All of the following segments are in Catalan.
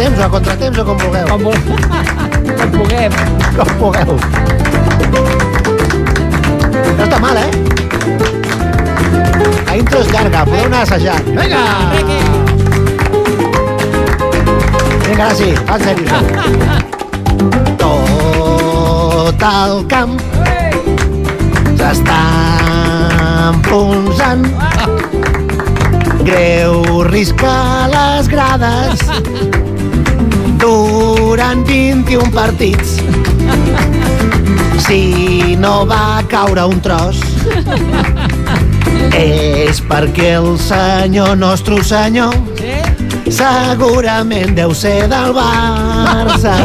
temps o a contratemps o com vulgueu. Com puguem. Com pugueu. No està mal, La intro és llarga, podeu anar assajant. Vinga! Vinga, ara sí, en sèrio. Tot el camp s'està enfonsant. Greu risc a les grades durant 21 partits. Si no va caure un tros és perquè el senyor, nostre senyor, segurament deu ser del Barça.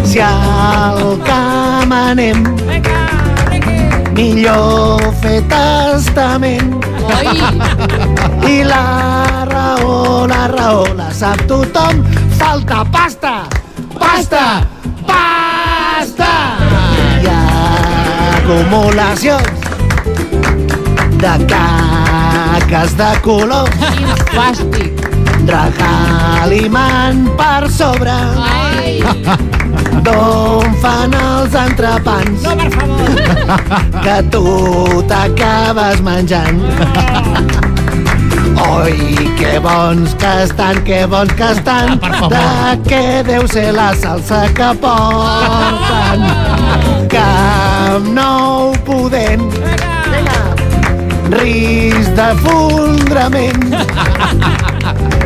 Si al camp anem, millor fer testament. I la raó la sap tothom. Falta pasta, pasta, pasta. Hi ha acumulacions de caques de color. Quin fàstic. Regalimant per sobre. D'on fan els entrepans? No, per favor. Que tu t'acabes menjant. Oi, que bons que estan, que bons que estan. De què deu ser la salsa que porten? Camp Nou pudent. Risc de fondrament.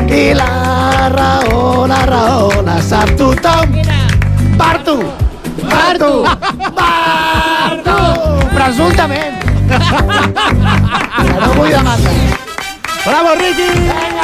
I la raó la sap tothom. Bartu! Bartu! Bartu! Presumptament! No vull demandar. Bravo, Riqui!